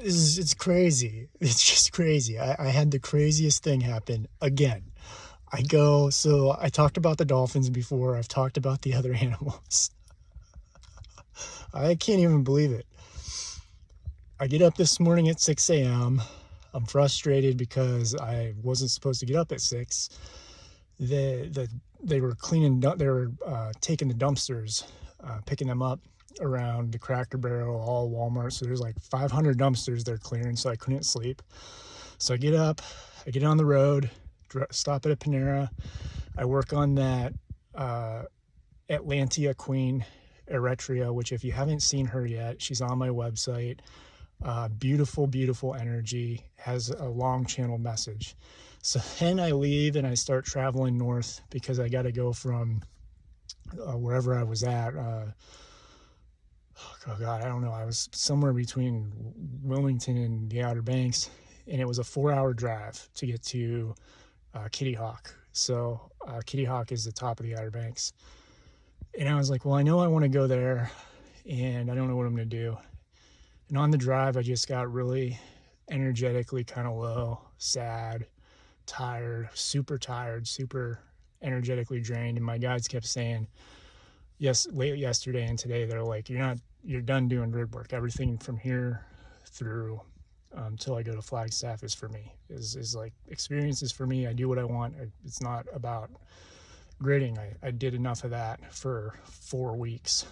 it's crazy. It's just crazy. I had the craziest thing happen again. So I talked about the dolphins before. I've talked about the other animals. I can't even believe it. I get up this morning at 6 a.m. I'm frustrated because I wasn't supposed to get up at 6. They were taking the dumpsters, picking them up around the Cracker Barrel, all Walmart. So there's like 500 dumpsters they're clearing, so I couldn't sleep. So I get up, I get on the road, stop at a Panera. I work on that Atlantia Queen Eritrea, which if you haven't seen her yet, she's on my website. Beautiful, beautiful energy, has a long channel message. So then I leave and I start traveling north because I got to go from wherever I was at. Oh God, I don't know. I was somewhere between Wilmington and the Outer Banks, and it was a 4-hour drive to get to Kitty Hawk. So Kitty Hawk is the top of the Outer Banks. And I was like, well, I know I want to go there, and I don't know what I'm going to do. And on the drive, I just got really energetically kind of low, sad, tired, super energetically drained. And my guides kept saying, late yesterday and today, they're like, you're done doing grid work. Everything from here through till I go to Flagstaff is for me, is like experiences for me. I do what I want. It's not about gridding. I did enough of that for 4 weeks.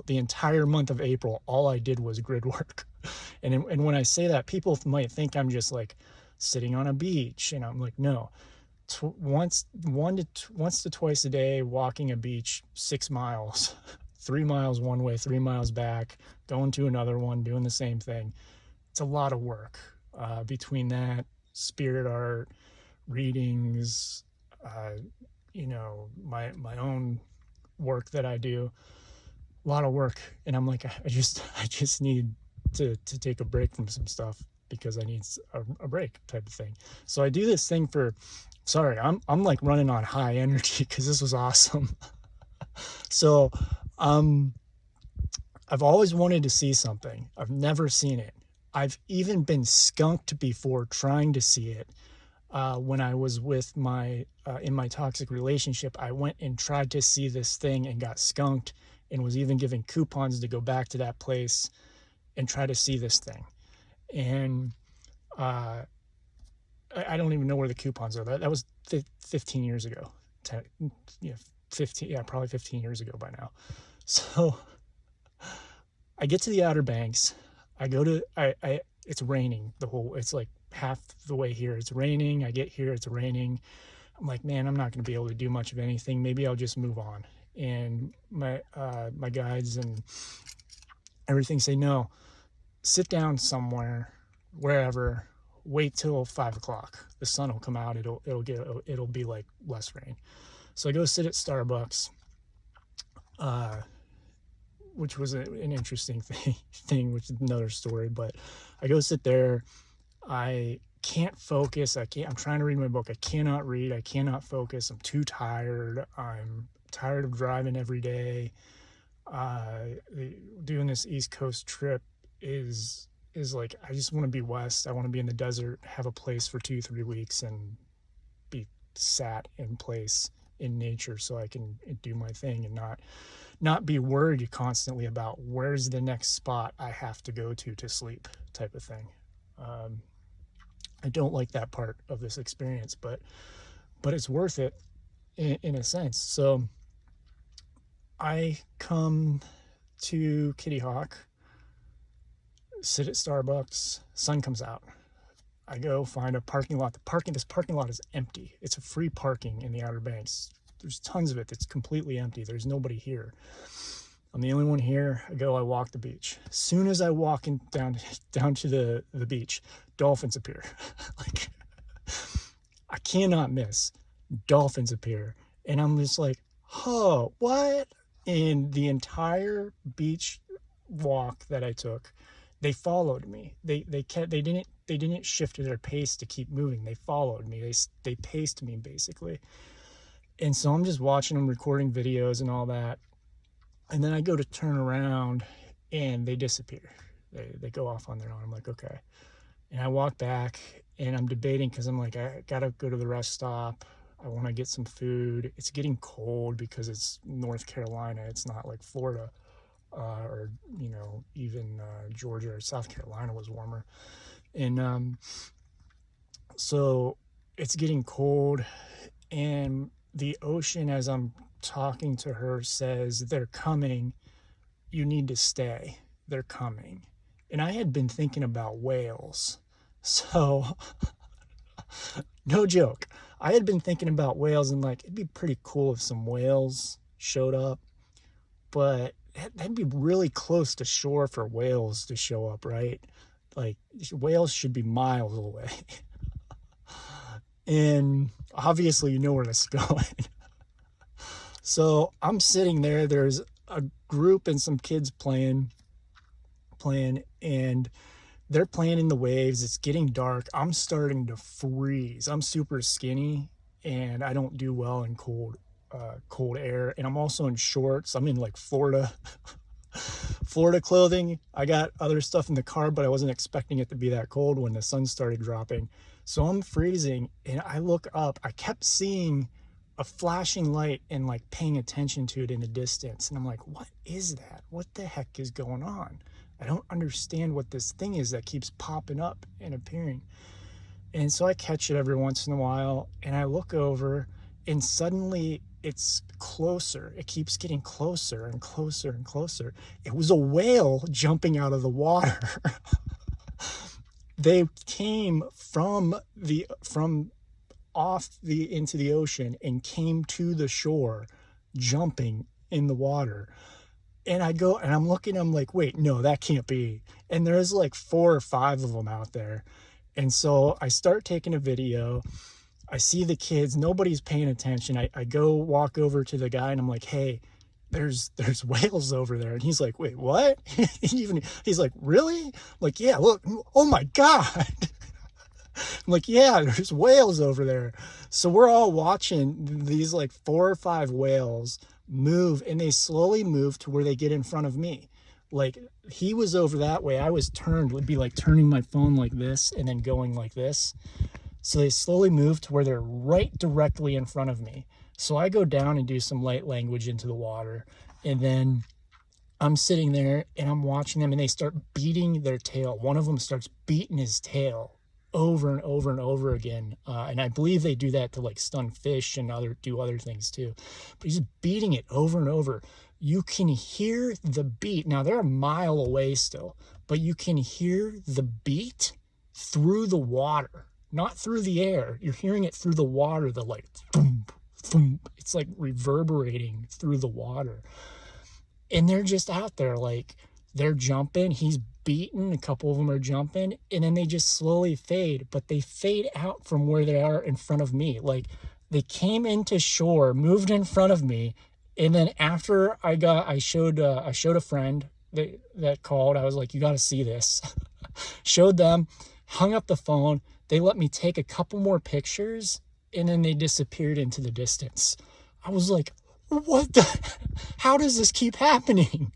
The entire month of April, all I did was grid work. And when I say that, people might think I'm just like sitting on a beach, and I'm like, no. Once to twice a day, walking a beach 6 miles, 3 miles one way, 3 miles back, going to another one, doing the same thing. It's a lot of work. Between that, spirit art, readings, my own work that I do, a lot of work. And I'm like, I just need to take a break from some stuff because I need a break type of thing. So I do this thing I'm like running on high energy because this was awesome. So I've always wanted to see something. I've never seen it. I've even been skunked before trying to see it. When I was with in my toxic relationship, I went and tried to see this thing and got skunked, and was even given coupons to go back to that place and try to see this thing. And I don't even know where the coupons are. That was 15 years ago. 15, probably 15 years ago by now. So I get to the Outer Banks. It's raining it's like half the way here. It's raining. I get here, it's raining. I'm like, man, I'm not going to be able to do much of anything. Maybe I'll just move on. And my guides and everything say, no, sit down somewhere, wherever, wait till 5 o'clock. The sun will come out. It'll be like less rain. So I go sit at Starbucks, which was an interesting thing, which is another story. But I go sit there. I can't focus. I'm trying to read my book. I cannot read. I cannot focus. I'm too tired. I'm tired of driving every day. Doing this East Coast trip is like, I just want to be west. I want to be in the desert, have a place for 2-3 weeks, and be sat in place in nature so I can do my thing and not be worried constantly about where's the next spot I have to go to sleep type of thing. I don't like that part of this experience, but it's worth it in a sense. So I come to Kitty Hawk, sit at Starbucks, sun comes out. I go find a parking lot. This parking lot is empty. It's a free parking in the Outer Banks. There's tons of it that's completely empty. There's nobody here. I'm the only one here. I walk the beach. As soon as I walk down to the beach, dolphins appear. Like, I cannot miss. Dolphins appear. And I'm just like, oh, what? And the entire beach walk that I took, they followed me. They didn't shift their pace to keep moving. They followed me. They paced me basically. And so I'm just watching them, recording videos and all that. And then I go to turn around and they disappear. They go off on their own. I'm like, okay. And I walk back and I'm debating because I'm like, I gotta go to the rest stop. I want to get some food. It's getting cold because it's North Carolina. It's not like Florida, or even Georgia or South Carolina was warmer. And so it's getting cold, and the ocean, as I'm talking to her, says, they're coming. You need to stay. They're coming. And I had been thinking about whales. So, no joke. I had been thinking about whales and like, it'd be pretty cool if some whales showed up, but that'd be really close to shore for whales to show up, right? Like, whales should be miles away. And obviously, you know where this is going. So I'm sitting there. There's a group and some kids playing, and they're playing in the waves. It's getting dark. I'm starting to freeze. I'm super skinny, and I don't do well in cold air. And I'm also in shorts. I'm in like Florida clothing. I got other stuff in the car, but I wasn't expecting it to be that cold when the sun started dropping. So I'm freezing, and I look up. I kept seeing a flashing light and like paying attention to it in the distance. And I'm like, what is that? What the heck is going on? I don't understand what this thing is that keeps popping up and appearing. And so I catch it every once in a while, and I look over, and suddenly it's closer. It keeps getting closer and closer and closer. It was a whale jumping out of the water. They came from into the ocean and came to the shore, jumping in the water. And I go and I'm looking, I'm like, wait, no, that can't be. And there's like 4 or 5 of them out there. And so I start taking a video. I see the kids, nobody's paying attention. I go walk over to the guy and I'm like, hey, there's whales over there. And he's like, wait, what? He's like, really? I'm like, yeah, look, oh my God. I'm like, yeah, there's whales over there. So we're all watching these like 4 or 5 whales move, and they slowly move to where they get in front of me. Like, he was over that way. I was turned, would be like turning my phone like this and then going like this. So they slowly move to where they're right directly in front of me. So I go down and do some light language into the water. And then I'm sitting there and I'm watching them, and they start beating their tail. One of them starts beating his tail over and over and over again. And I believe they do that to like stun fish and do other things too. But he's beating it over and over. You can hear the beat. Now they're a mile away still, but you can hear the beat through the water, not through the air. You're hearing it through the water, the like, thump, thump. It's like reverberating through the water. And they're just out there, like, they're jumping. He's beaten. A couple of them are jumping, and then they just slowly fade, but they fade out from where they are in front of me. Like, they came into shore, moved in front of me, and then after I showed a friend that called. I was like, you got to see this. Showed them, hung up the phone. They let me take a couple more pictures, and then they disappeared into the distance. I was like, how does this keep happening?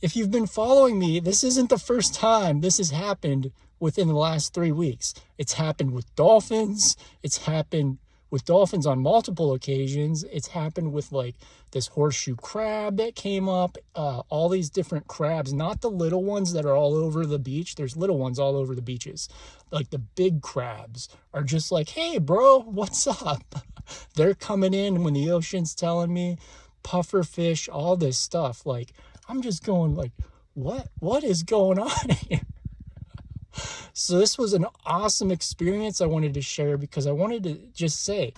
If you've been following me, this isn't the first time this has happened within the last 3 weeks. It's happened with dolphins. It's happened with dolphins on multiple occasions. It's happened with like this horseshoe crab that came up, all these different crabs, not the little ones that are all over the beach. There's little ones all over the beaches. Like the big crabs are just like, hey bro, what's up? They're coming in when the ocean's telling me, puffer fish, all this stuff. Like, I'm just going like, what is going on here? So this was an awesome experience I wanted to share, because I wanted to just say,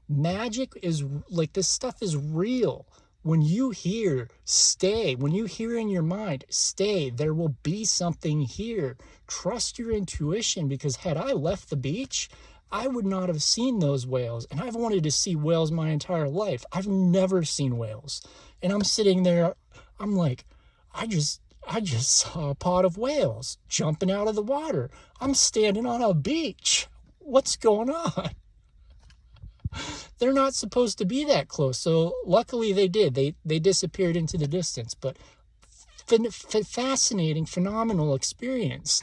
magic is like, this stuff is real. When you hear, stay. When you hear in your mind, stay, there will be something here. Trust your intuition, because had I left the beach, I would not have seen those whales. And I've wanted to see whales my entire life. I've never seen whales. And I'm sitting there, I'm like, I just saw a pod of whales jumping out of the water. I'm standing on a beach. What's going on? They're not supposed to be that close. So luckily they did. They disappeared into the distance. But fascinating, phenomenal experience.